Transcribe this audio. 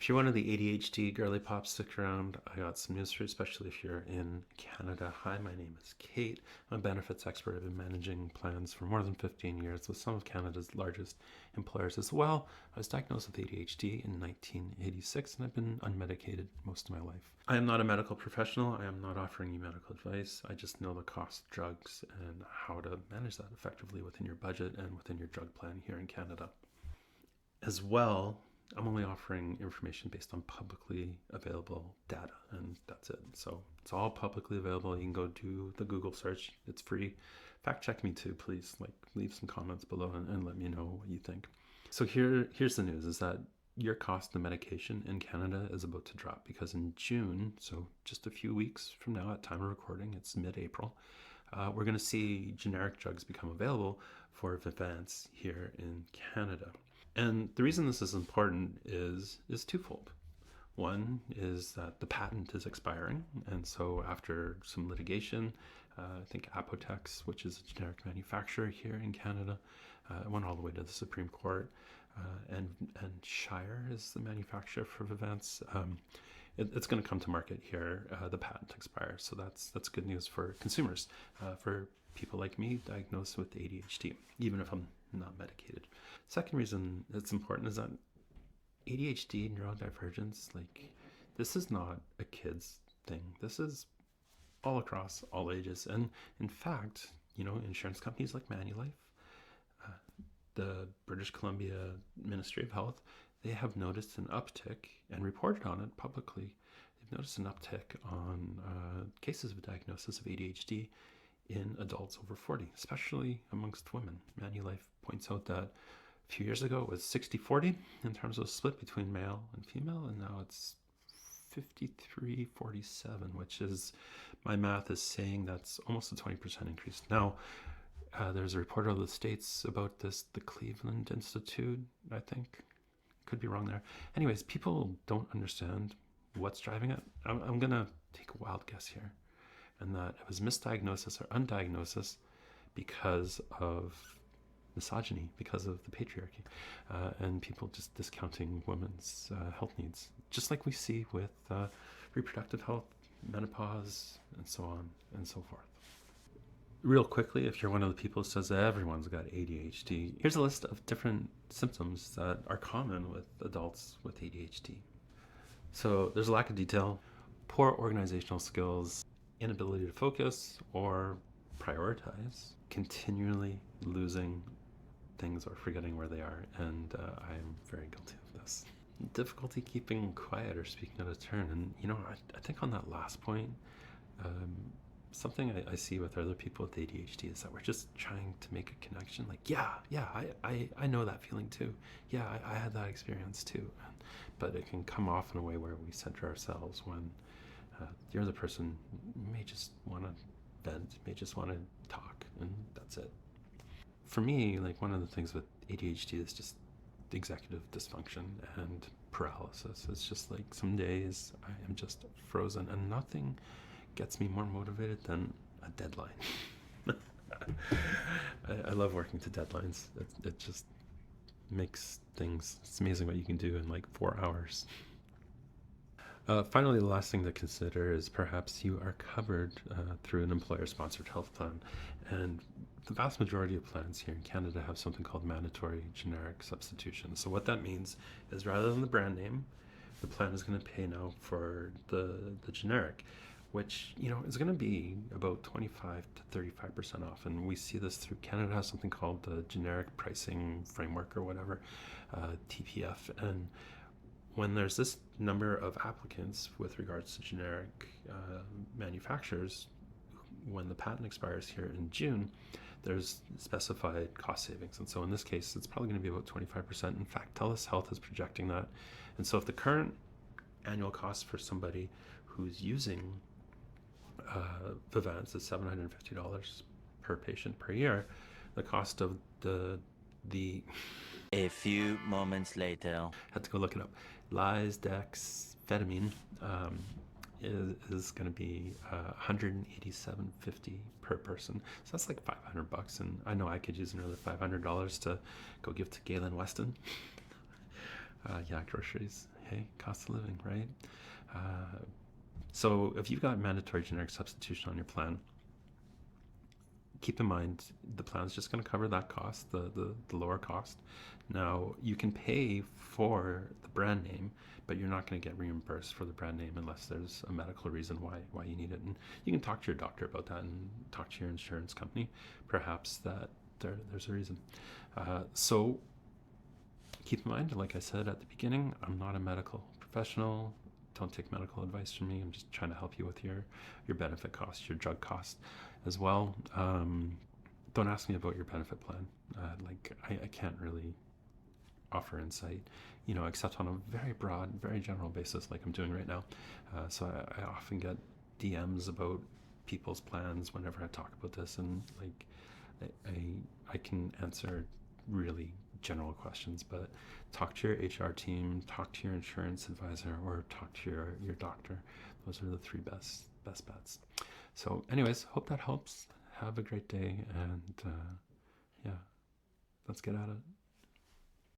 If you're one of the ADHD girly pops, stick around. I got some news for you, especially if you're in Canada. Hi, my name is Kate. I'm a benefits expert. I've been managing plans for more than 15 years with some of Canada's largest employers as well. I was diagnosed with ADHD in 1986 and I've been unmedicated most of my life. I am not a medical professional. I am not offering you medical advice. I just know the cost of drugs and how to manage that effectively within your budget and within your drug plan here in Canada. As well, I'm only offering information based on publicly available data, and that's it. So it's all publicly available. You can go do the Google search. It's free. Fact check me too, please. Leave some comments below and let me know what you think. So here's the news: is that your cost of medication in Canada is about to drop because in June, so just a few weeks from now, at time of recording, it's mid-April. We're going to see generic drugs become available for Vivance here in Canada. And the reason this is important is twofold. One is that the patent is expiring, and so after some litigation, I think Apotex, which is a generic manufacturer here in Canada, went all the way to the Supreme Court, and Shire is the manufacturer for Vivance. It's going to come to market here. The patent expires, so that's good news for consumers, for people like me diagnosed with ADHD, even if I'm not medicated. Second reason it's important is that ADHD, neurodivergence, this is not a kid's thing. This is all across all ages. And in fact, insurance companies like Manulife, the British Columbia Ministry of Health, they have noticed an uptick and reported on it publicly. They've noticed an uptick on cases of diagnosis of ADHD in adults over 40, especially amongst women. Manulife points out that a few years ago it was 60-40 in terms of split between male and female, and now it's 53-47, which is, my math is saying that's almost a 20% increase. Now, there's a report out of the States about this, the Cleveland Institute, I think. Could be wrong there. Anyways, people don't understand what's driving it. I'm going to take a wild guess here, and that it was misdiagnosis or undiagnosis because of misogyny, because of the patriarchy, and people just discounting women's health needs, just like we see with reproductive health, menopause, and so on and so forth. Real quickly, if you're one of the people who says that everyone's got ADHD, here's a list of different symptoms that are common with adults with ADHD. So there's a lack of detail, poor organizational skills, inability to focus or prioritize, continually losing things or forgetting where they are, and I'm very guilty of this. Difficulty keeping quiet or speaking out of turn. And I think on that last point, something I see with other people with ADHD is that we're just trying to make a connection. I know that feeling too. Yeah, I had that experience too. But it can come off in a way where we center ourselves when the other person may just want to vent, may just want to talk, and that's it. For me, one of the things with ADHD is just executive dysfunction and paralysis. It's just some days I am just frozen and nothing gets me more motivated than a deadline. I love working to deadlines. It just makes things, it's amazing what you can do in 4 hours. Finally, the last thing to consider is perhaps you are covered through an employer-sponsored health plan. And the vast majority of plans here in Canada have something called mandatory generic substitution. So what that means is rather than the brand name, the plan is going to pay now for the generic, which is going to be about 25 to 35% off. And we see this through Canada has something called the generic pricing framework or whatever, TPF. And when there's this number of applicants with regards to generic manufacturers, when the patent expires here in June, there's specified cost savings. And so in this case, it's probably going to be about 25%. In fact, TELUS Health is projecting that. And so if the current annual cost for somebody who's using Vivance is $750 per patient per year, the cost of the A few moments later. had to go look it up. Lisdexamfetamine is going to be $187.50 per person. So that's $500, and I know I could use another $500 to go give to Galen Weston. Yeah, groceries. Okay, cost of living, right? So if you've got mandatory generic substitution on your plan, keep in mind the plan's just going to cover that cost, the lower cost. Now, you can pay for the brand name, but you're not going to get reimbursed for the brand name unless there's a medical reason why you need it. And you can talk to your doctor about that and talk to your insurance company. Perhaps that there's a reason. So keep in mind, like I said at the beginning, I'm not a medical professional. Don't take medical advice from me. I'm just trying to help you with your benefit costs, your drug costs as well. Don't ask me about your benefit plan. I can't really offer insight, except on a very broad, very general basis like I'm doing right now. So I often get DMs about people's plans whenever I talk about this, and like I can answer really general questions, but talk to your HR team, talk to your insurance advisor, or talk to your doctor. Those are the three best bets. So anyways, hope that helps. Have a great day, and yeah, let's get at it.